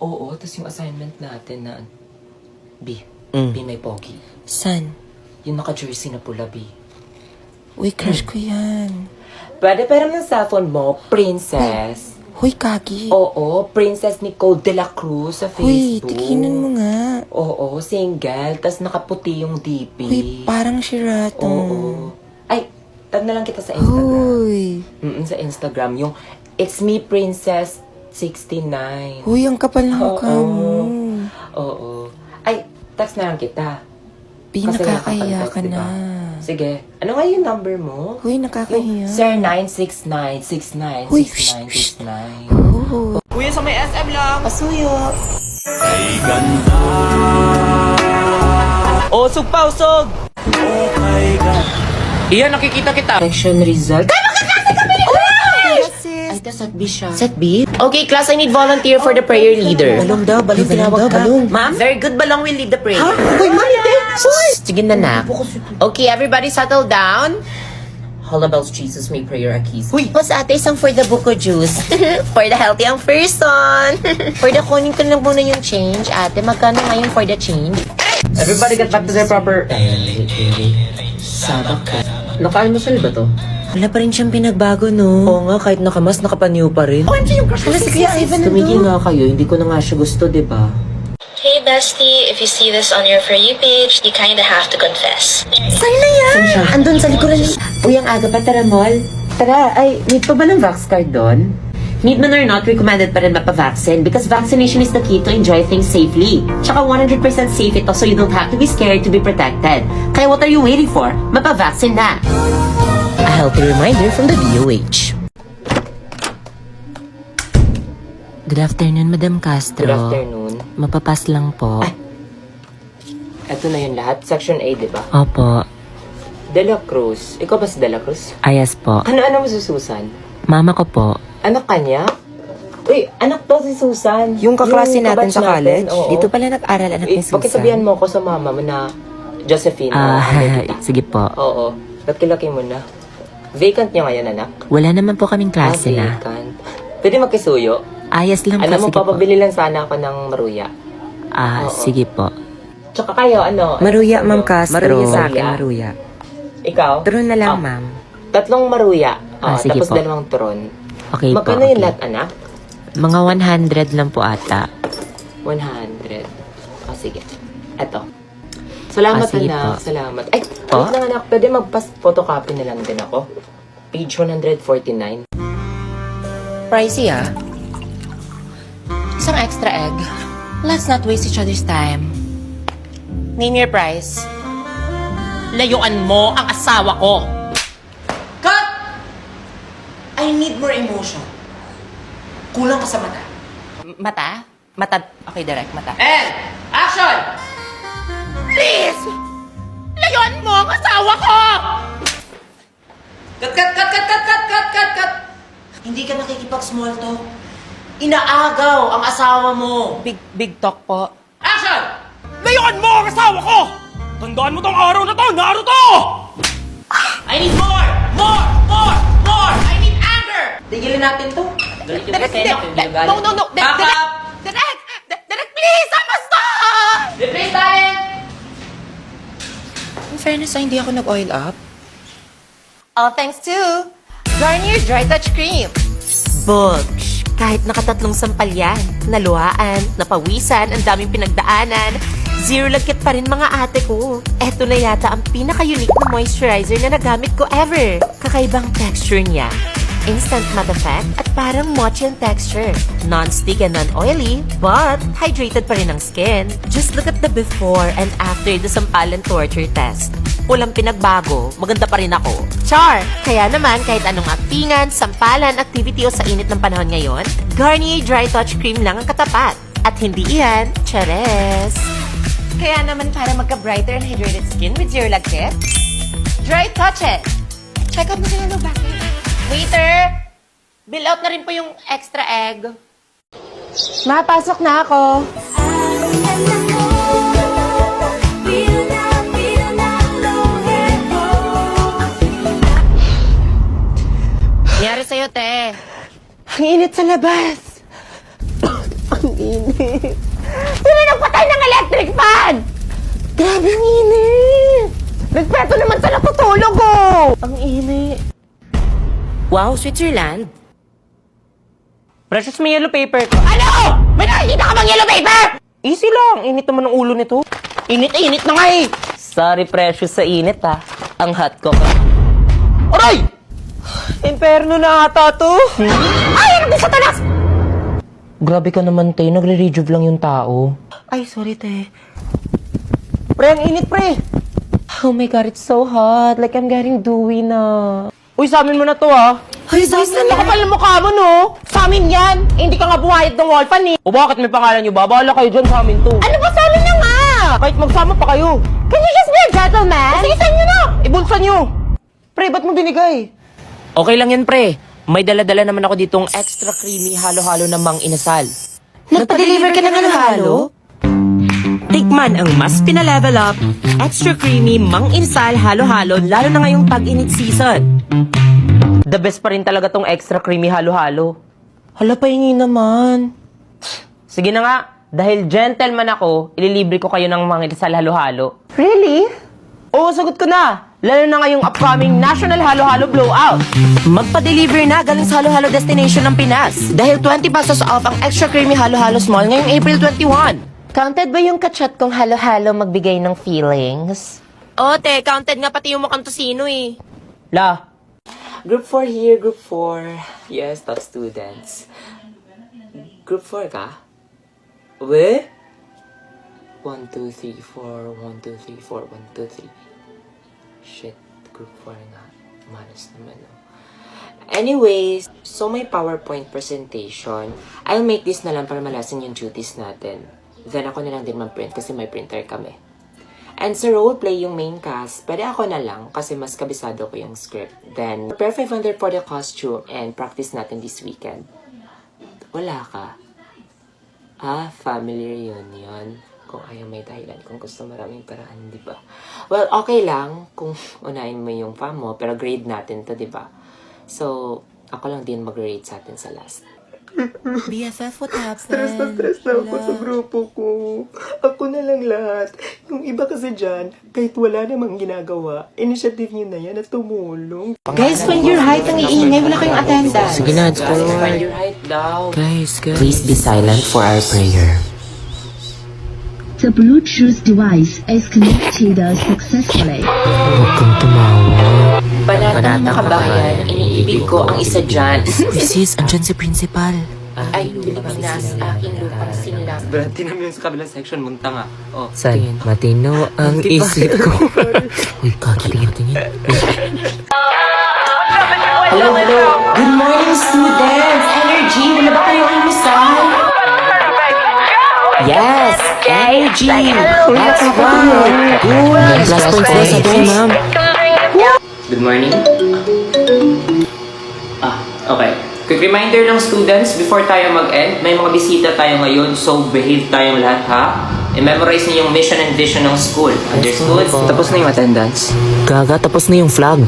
Oo, tapos yung assignment natin na, B, B may pogi. San? Yung naka-jersey na pula, B. Uy, crush ko yan. Pwede naman sa phone mo, Princess. Huy, Kagi. Oo, Princess Nicole de la Cruz sa Huy, Facebook. tikinan mo nga. Oo, single, tas nakaputi yung DP. Huy, parang Shirato. Oo. Ay, tag na lang kita sa Instagram. Huy. Sa Instagram, yung It's Me Princess 69. Huy, ang kapal ng mukha Oo. mo. Oo. Ay, text na lang kita. Pi, Kasi nakakahiya nakaka-text, ka diba? na. Sige. Ano nga yung number mo? Huy, nakakahiya. Sir 969 Huy, 6969 Oh. Kuya, sa may SM lang. Pasuyo. Ay ganda. Usog pa, usog! Oh my God. Iyan, nakikita kita. Section result. Ay, set B siya. Set B? Okay, class, I need volunteer for the prayer leader. Balong daw, balong tinawag ka. Ma'am? Very good, Balong will lead the prayer. Uy, mali. Sige na, nak. Okay, everybody settle down. Holla bells, Jesus, may prayer akis. Uy! Mas ate, isang for the buko juice. For the healthy ang person. For the kunin ko lang muna yung change, ate. Magkano nga yung for the change? Everybody get back to their proper... Sabak ka. Naka-almusal ba to? Wala pa rin siyang pinagbago, no? Oo nga, kahit nakamas, nakapanyo pa rin. Hala, si Kuya Ivan Tumigil nga kayo, hindi ko na nga siya gusto, diba? Hey bestie, if you see this on your For You page, you kinda have to confess. Sa'yo na yan! Saan siya? Andun sa likuran ni... Uy, ang aga pa, tara, mall. Tara, ay, need pa ba ng vax card doon? Need man or not, recommended pa rin mapa-vaccine because vaccination is the key to enjoy things safely. Tsaka 100% safe ito so you don't have to be scared to be protected. Kaya what are you waiting for? Mapa-vaccine na! A healthy reminder from the DOH. Good afternoon, Madam Castro. Good afternoon. Mapapas lang po. Ay. Ito na yun lahat. Section A, di ba? Opo. De la Cruz. Ikaw ba si De la Cruz? Ayas po. Ano mo si Susan? Mama ko po. Anak kanya? Uy, anak to si Susan. Yung kaklase natin kabatch sa college? oo. Dito pala nag-aral anak ni Susan. Pakisabihan mo ako sa mama mo na Josephine. Sige po. Oo. Laki-laki mo na. Vacant niya ngayon, anak? Wala naman po kaming klase na. Vacant. Pwede magkisuyo? Ayas lang po, Alam mo, sige po. papabili lang sana ako ng maruya. Oo. Sige po. Tsaka kayo, ano? Maruya, ano Ma'am sa'yo? Castro. Maruya sa akin, maruya. Ikaw? Turon na lang, Ah, ma'am. 3 maruya. Sige Tapos po. 2 turon. Okay po. Magkano yung Okay. lahat, anak? Mga 100 lang po ata. 100. Sige. Eto. Salamat, sige anak. po. Salamat. Ay, Po? wait lang, anak. Pwede magpas-photocopy na lang din ako. Page 149. Pricey, ah. Isang extra egg. Let's not waste each other's time. Name your price. Layuan mo ang asawa ko. Cut! I need more emotion. Kulang ka sa mata. Mata? Mata? Okay, direct, mata. And, action! Please! Layuan mo ang asawa ko! Cut! Hindi ka nakikipag-small talk. Inaagaw ang asawa mo. Big talk po. Action! Layuan mo ang asawa ko! Tandaan mo tong araw na to, Naruto! I need more! I need anger! Tigilin natin to. Galit yung Senok, hindi na galit. No. Back up! Direct, please! Basta! Replace tayo! In fairness, hindi ako nag-oil up. All thanks to Garnier Dry Touch Cream. Bugs. Kahit nakatatlong sampal yan, naluhaan, napawisan, ang daming pinagdaanan, zero lagkit pa rin mga ate ko. Eto na yata ang pinaka-unique na moisturizer na nagamit ko ever. Kakaibang texture niya. Instant matte effect at parang mochi ang texture. Non-stick and non-oily, but hydrated pa rin ang skin. Just look at the before and after the sampalan torture test. Walang pinagbago, maganda pa rin ako. Char! Kaya naman, kahit anong aktingan, sampalan, activity o sa init ng panahon ngayon, Garnier Dry Touch Cream lang ang katapat. At hindi iyan, chares! Kaya naman para magka-brighter and hydrated skin with zero lagkit, Dry Touch It. Check out mo sila no bakit. Waiter! Bill out na rin po yung extra egg. Mapasok na ako. Nangyari sa'yo, te. Ang init sa labas. Ang init. Sino nagpatay ng electric fan? Grabe ang init. Nagpeto naman sa natutulog ko. Ang init. Wow, Switzerland. Precious, may yellow paper ko. Ano? May nakikita ka bang yellow paper? Easy lang. Init naman ang ulo nito. Init na nga eh. Sorry, Precious, sa init ha. Ang hot ko ka. Aray! Imperno na ata to. Ay, ano di satanas? Grabe ka naman, te. Nagre-rejuve lang yung tao. Ay, sorry, te. Pre, ang init, pre. Oh my God, it's so hot. Like I'm getting dewy na. Uy, sa amin mo na to, ha? Ay, sis, Ang kapal ng mukha mo, no? Sa amin yan. Eh, hindi ka nga buhayat ng Wolfan, eh. O bakit may pangalan nyo ba? Bahala kayo dyan, sa amin to. Ano ba sa amin na nga? Kahit magsama pa kayo. Can you just be a gentleman? Sige, saan nyo na? Ibulsan nyo. Pre, ba't mo binigay? Okay lang yan, pre. May dala-dala naman ako ditong extra creamy halo-halo na mang inasal. Nagpa-deliver ka ng halo-halo? Tikman ang mas pinalevel up, extra creamy mang inasal halo-halo lalo na ngayong tag-init season. The best pa rin talaga tong extra creamy halo-halo. Hala, pahingi naman. Sige na nga, dahil gentleman ako, ililibre ko kayo ng mga inasal halo-halo. Really? Oo, sagot ko na. Lalo na ngayong upcoming National Halo-Halo Blowout. Magpa-deliver na galing sa halo-halo destination ng Pinas. Dahil 20 pesos off ang extra creamy halo-halo small ngayong April 21. Counted ba yung kachat kong halo-halo magbigay ng feelings? Oo, te. Counted nga pati yung mukhang tosino eh. La. Group 4 here, Group 4. Yes, top students. Group 4 ka? We? 1, 2, 3, 4, 1, 2, 3, 4, 1, 2, 3. Shit, Group 4 nga. Malas naman, no? Anyways, so may PowerPoint presentation. I'll make this na lang para malasan yung duties natin. Then ako na lang din mag-print kasi may printer kami. And sa roleplay yung main cast, pwede ako na lang kasi mas kabisado ko yung script. Then, prepare 500 for the costume and practice natin this weekend. Wala ka? Ah, family reunion. Kung ayaw may dahilan, kung gusto maraming paraan, di ba? Well, okay lang kung unahin mo yung fam mo, pero grade natin to, di ba? So, ako lang din mag-grade sa atin sa last. BFF, what happened? Stress na ako sa grupo ko. Ako na lang lahat. Yung iba kasi dyan, kahit wala namang ginagawa, initiative nyo na yan at tumulong. Guys, find your height ang iingay. Wala kayong attendance. Sige na, find your height daw. Guys. Please be silent for our prayer. The Bluetooth device is connected successfully. Huwag kang tumawa. Banatang makabayan, iniibig ko ang isa dyan. Sis, andyan si principal. Ay, Pilipinas, aking lupang sinlap. Brad, tinam yung sa kabilang section, munta nga. Oh, San, matino ang isip ko. Uy, kakatingin-tingin. Hello. Good morning, students! Energy! Wala ba kayong almusal? Yes! Energy! That's right! Good! Plus points na sa doon, ma'am. Good morning. Okay. Quick reminder ng students, before tayo mag-end, may mga bisita tayo ngayon, so behave tayong lahat, ha? I-memorize niyo yung mission and vision ng school. Understood? tapos na yung attendance. Gaga, tapos na yung flag.